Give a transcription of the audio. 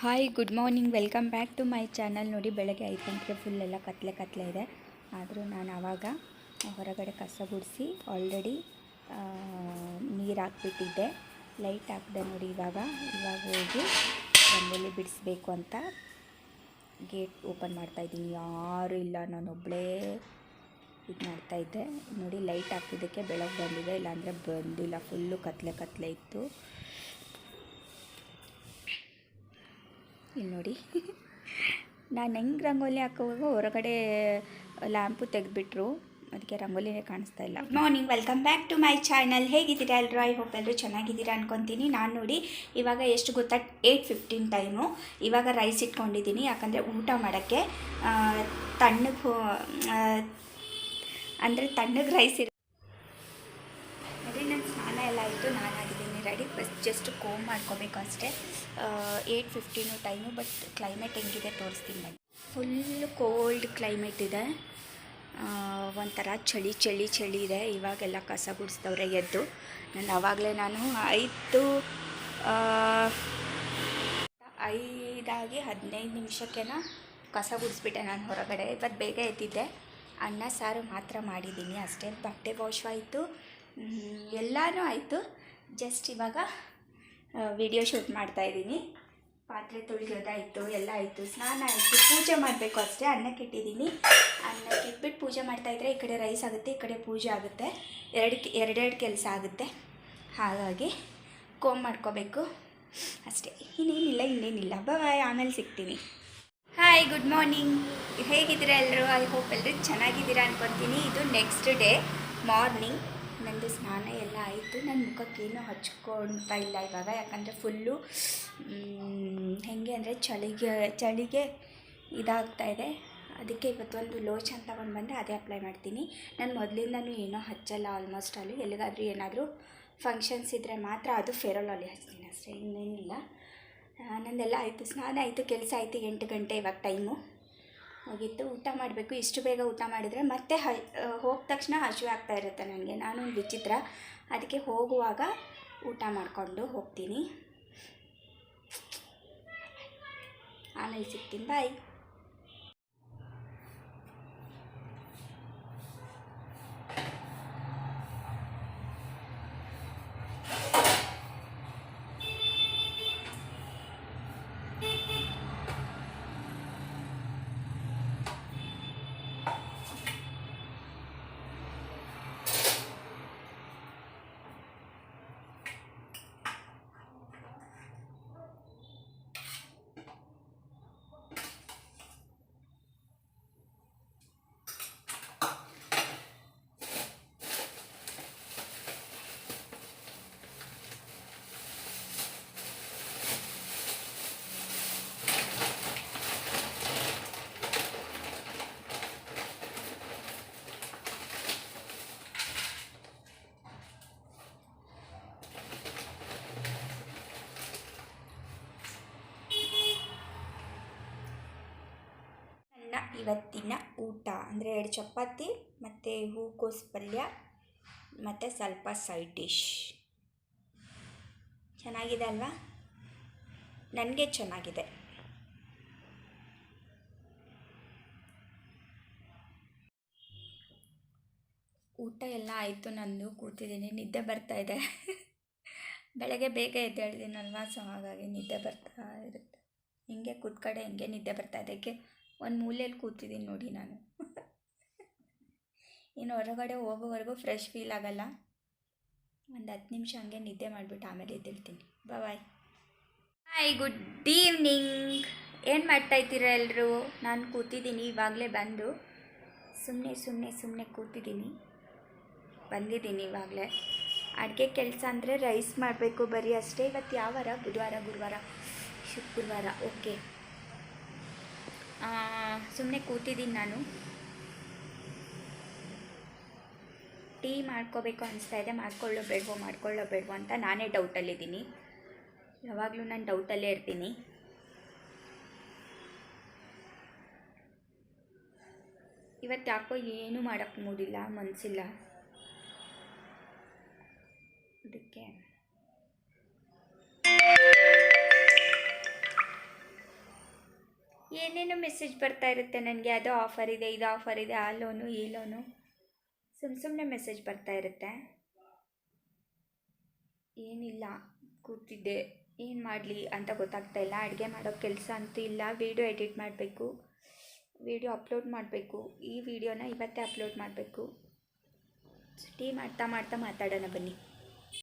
Hi good morning, welcome back to my channel. ನೋಡಿ, ಬೆಳಗ್ಗೆ 5 ಗಂಟೆಗೆ ಫುಲ್ಲೆಲ್ಲ ಕತ್ಲೆ ಇದೆ. ಆದರೂ ನಾನು ಆವಾಗ ಹೊರಗಡೆ ಕಸ ಗುಡಿಸಿ ಆಲ್ರೆಡಿ ನೀರು ಹಾಕ್ಬಿಟ್ಟಿದ್ದೆ. ಲೈಟ್ ಹಾಕಿದೆ ನೋಡಿ. ಇವಾಗ ಹೋಗಿ ರಂಗೋಲಿ ಬಿಡಿಸ್ಬೇಕು ಅಂತ ಗೇಟ್ ಓಪನ್ ಮಾಡ್ತಾಯಿದ್ದೀನಿ. ಯಾರೂ ಇಲ್ಲ, ನಾನೊಬ್ಬಳೇ ಇದು ಮಾಡ್ತಾಯಿದ್ದೆ. ನೋಡಿ, ಲೈಟ್ ಹಾಕಿದ್ದಕ್ಕೆ ಬೆಳಗ್ಗೆ ಬಂದಿದೆ, ಇಲ್ಲಾಂದರೆ ಬಂದಿಲ್ಲ. ಫುಲ್ಲು ಕತ್ಲೆ ಇತ್ತು. ಇಲ್ಲಿ ನೋಡಿ, ನಾನು ಹೆಂಗೆ ರಂಗೋಲಿ ಹಾಕುವಾಗ ಹೊರಗಡೆ ಲ್ಯಾಂಪು ತೆಗೆದುಬಿಟ್ರು, ಅದಕ್ಕೆ ರಂಗೋಲಿನೇ ಕಾಣಿಸ್ತಾ ಇಲ್ಲ. Good morning, welcome back to my channel. ಹೇಗಿದ್ದೀರಾ ಎಲ್ಲರೂ? ಐ ಹೋಪ್ ಎಲ್ಲರೂ ಚೆನ್ನಾಗಿದ್ದೀರಾ ಅನ್ಕೊತೀನಿ. ನಾನು ನೋಡಿ ಇವಾಗ ಎಷ್ಟು ಗೊತ್ತಾ, 8:15 ಟೈಮು. ಇವಾಗ ರೈಸ್ ಇಟ್ಕೊಂಡಿದ್ದೀನಿ, ಯಾಕಂದರೆ ಊಟ ಮಾಡೋಕ್ಕೆ ತಣ್ಣಗೆ ರೈಸ್ ಅದೇ. ನನ್ನ ಸ್ನಾನ ಎಲ್ಲ ಆಯಿತು, ನಾನಾಗಿದ್ದೀನಿ ರೆಡಿ. ಜಸ್ಟ್ ಕೋಮ್ ಮಾಡ್ಕೋಬೇಕು ಅಷ್ಟೇ. 8:15 ಟೈಮು. ಬಟ್ ಕ್ಲೈಮೇಟ್ ಹೆಂಗಿದೆ ತೋರಿಸ್ತೀನಿ ಬನ್ನಿ. ಫುಲ್ಲು ಕೋಲ್ಡ್ ಕ್ಲೈಮೇಟ್ ಇದೆ, ಒಂಥರ ಚಳಿ ಇದೆ. ಇವಾಗೆಲ್ಲ ಕಸ ಗುಡಿಸ್ದವ್ರೆ ಎದ್ದು. ಆವಾಗಲೇ ನಾನು 5 15 ನಿಮಿಷಕ್ಕೆನ ಕಸ ಗುಡಿಸ್ಬಿಟ್ಟೆ ನಾನು ಹೊರಗಡೆ. ಇವತ್ತು ಬೇಗ ಎದ್ದಿದ್ದೆ. ಅನ್ನ ಸಾರು ಮಾತ್ರ ಮಾಡಿದ್ದೀನಿ ಅಷ್ಟೇ. ಬಟ್ಟೆ ವಾಶ್ ಆಯಿತು, ಎಲ್ಲನೂ ಆಯಿತು. ಜಸ್ಟ್ ಇವಾಗ ವಿಡಿಯೋ ಶೂಟ್ ಮಾಡ್ತಾಯಿದ್ದೀನಿ. ಪಾತ್ರೆ ತೊಳೆಯೋದಾಯಿತು, ಎಲ್ಲ ಆಯಿತು. ಸ್ನಾನ ಆಯಿತು, ಪೂಜೆ ಮಾಡಬೇಕು ಅಷ್ಟೇ. ಅನ್ನಕ್ಕೆ ಇಟ್ಟಿದ್ದೀನಿ. ಅನ್ನಕ್ಕೆ ಇಟ್ಬಿಟ್ಟು ಪೂಜೆ ಮಾಡ್ತಾಯಿದ್ರೆ ಈ ಕಡೆ ರೈಸ್ ಆಗುತ್ತೆ, ಈ ಕಡೆ ಪೂಜೆ ಆಗುತ್ತೆ. ಎರಡೆರಡು ಕೆಲಸ ಆಗುತ್ತೆ. ಹಾಗಾಗಿ ಕೋಮ್ ಮಾಡ್ಕೋಬೇಕು ಅಷ್ಟೇ. ಇನ್ನೇನಿಲ್ಲ. ಬಾಯ್, ಆಮೇಲೆ ಸಿಗ್ತೀನಿ. Hi, good morning. ಹೇಗಿದ್ದೀರಾ ಎಲ್ಲರೂ? ಐ ಹೋಪ್ ಎಲ್ಲರೂ ಚೆನ್ನಾಗಿದ್ದೀರಾ ಅನ್ಕೊತೀನಿ. ಇದು ನೆಕ್ಸ್ಟ್ ಡೇ ಮಾರ್ನಿಂಗ್. ನಂದು ಸ್ನಾನ ಎಲ್ಲ ಆಯಿತು. ನನ್ನ ಮುಖಕ್ಕೇನು ಹಚ್ಕೊಳ್ತಾ ಇಲ್ಲ ಇವಾಗ, ಯಾಕಂದರೆ ಫುಲ್ಲು ಹೇಗೆ ಅಂದರೆ ಚಳಿಗೆ ಇದಾಗ್ತಾಯಿದೆ. ಅದಕ್ಕೆ ಇವತ್ತೊಂದು ಲೋಷನ್ ತಗೊಂಡು ಬಂದೆ, ಅದೇ ಅಪ್ಲೈ ಮಾಡ್ತೀನಿ. ನಾನು ಮೊದಲಿಂದನೂ ಏನೋ ಹಚ್ಚಲ್ಲ ಆಲ್ಮೋಸ್ಟ್ ಅಲ್ಲಿ. ಎಲ್ಲಿಗಾದರೂ ಏನಾದರೂ ಫಂಕ್ಷನ್ಸ್ ಇದ್ದರೆ ಮಾತ್ರ ಅದು ಫೇರಲ್ ಆಲಿ ಹಚ್ತೀನಿ ಅಷ್ಟೇ, ಇನ್ನೇನಿಲ್ಲ. ನಂದೆಲ್ಲ ಆಯಿತು, ಸ್ನಾನ ಆಯಿತು, ಕೆಲಸ ಆಯಿತು. 8 ಗಂಟೆ ಇವಾಗ ಟೈಮು ಹೋಗಿತ್ತು. ಊಟ ಮಾಡಬೇಕು. ಇಷ್ಟು ಬೇಗ ಊಟ ಮಾಡಿದರೆ ಮತ್ತೆ ಹೋದ ತಕ್ಷಣ ಹಸಿವೆ ಆಗ್ತಾ ಇರುತ್ತೆ ನನಗೆ. ನಾನು ಒಂದು ವಿಚಿತ್ರ, ಅದಕ್ಕೆ ಹೋಗುವಾಗ ಊಟ ಮಾಡಿಕೊಂಡು ಹೋಗ್ತೀನಿ. ಆಮೇಲೆ ಸಿಗ್ತೀನಿ. ಬಾಯ್. ಇವತ್ತಿನ ಊಟ ಅಂದರೆ 2 ಚಪಾತಿ ಮತ್ತು ಹೂಕೋಸು ಪಲ್ಯ ಮತ್ತು ಸ್ವಲ್ಪ ಸೈಡ್ ಡಿಶ್. ಚೆನ್ನಾಗಿದೆ ಅಲ್ವಾ? ನನಗೆ ಚೆನ್ನಾಗಿದೆ. ಊಟ ಎಲ್ಲ ಆಯಿತು, ನಂದು ಕೂತಿದ್ದೀನಿ. ನಿದ್ದೆ ಬರ್ತಾಯಿದೆ. ಬೆಳಗ್ಗೆ ಬೇಗ ಎದ್ದೇಳಿದ್ದೀನಲ್ವ, ಸೊ ಹಾಗಾಗಿ ನಿದ್ದೆ ಬರ್ತಾ ಇರುತ್ತೆ. ಹಿಂಗೆ ಕೂತ್ಕಡೆ ಹಿಂಗೆ ನಿದ್ದೆ ಬರ್ತಾಯಿದೆ. ಒಂದು ಮೂಲೆಯಲ್ಲಿ ಕೂತಿದ್ದೀನಿ ನೋಡಿ ನಾನು. ಇನ್ನು ಹೊರಗಡೆ ಹೋಗೋವರೆಗೂ ಫ್ರೆಶ್ ಫೀಲ್ ಆಗೋಲ್ಲ. ಒಂದು 10 ನಿಮಿಷ ಹಂಗೆ ನಿದ್ದೆ ಮಾಡಿಬಿಟ್ಟು ಆಮೇಲೆ ಎದ್ದೇಳ್ತೀನಿ. ಬಾಯ್. Hi, good evening. ಏನು ಮಾಡ್ತಾಯಿದ್ದೀರಾ ಎಲ್ಲರೂ? ನಾನು ಕೂತಿದ್ದೀನಿ, ಇವಾಗಲೇ ಬಂದು ಸುಮ್ಮನೆ ಕೂತಿದ್ದೀನಿ. ಬಂದಿದ್ದೀನಿ ಇವಾಗಲೇ. ಅಡುಗೆ ಕೆಲಸ ಅಂದರೆ ರೈಸ್ ಮಾಡಬೇಕು ಬರೀ ಅಷ್ಟೇ. ಇವತ್ತು ಯಾವ ವಾರ? ಬುಧವಾರ, ಗುರುವಾರ, ಶುಕ್ರವಾರ. ಓಕೆ, ಸುಮ್ಮನೆ ಕೂತಿದ್ದೀನಿ ನಾನು. ಟೀ ಮಾಡ್ಕೋಬೇಕು ಅನಿಸ್ತಾ ಇದೆ. ಮಾಡ್ಕೊಳ್ಳೋ ಬೇಡವೋ ಅಂತ ನಾನೇ ಡೌಟಲ್ಲಿದ್ದೀನಿ. ಯಾವಾಗಲೂ ನಾನು ಡೌಟಲ್ಲೇ ಇರ್ತೀನಿ. ಇವತ್ತು ಯಾಕೋ ಏನೂ ಮಾಡೋಕ್ಕೆ ಮೂಡಿಲ್ಲ, ಮನಸ್ಸಿಲ್ಲ. ಅದಕ್ಕೆ ಮೆಸೇಜ್ ಬರ್ತಾ ಇರುತ್ತೆ ನನಗೆ, ಅದು ಆಫರ್ ಇದೆ, ಇದು ಆಫರ್ ಇದೆ, ಆ ಲೋನು ಈ ಲೋನು, ಸುಮ್ಮನೆ ಮೆಸೇಜ್ ಬರ್ತಾ ಇರುತ್ತೆ. ಏನಿಲ್ಲ, ಕೂತಿದ್ದೆ, ಏನು ಮಾಡಲಿ ಅಂತ ಗೊತ್ತಾಗ್ತಾ ಇಲ್ಲ. ಅಡುಗೆ ಮಾಡೋ ಕೆಲಸ ಅಂತೂ ಇಲ್ಲ. ವೀಡಿಯೋ ಎಡಿಟ್ ಮಾಡಬೇಕು, ವೀಡಿಯೋ ಅಪ್ಲೋಡ್ ಮಾಡಬೇಕು. ಈ ವಿಡಿಯೋನ ಇವತ್ತೇ ಅಪ್ಲೋಡ್ ಮಾಡಬೇಕು. ಟೀ ಮಾಡ್ತಾ ಮಾಡ್ತಾ ಮಾತಾಡೋಣ ಬನ್ನಿ.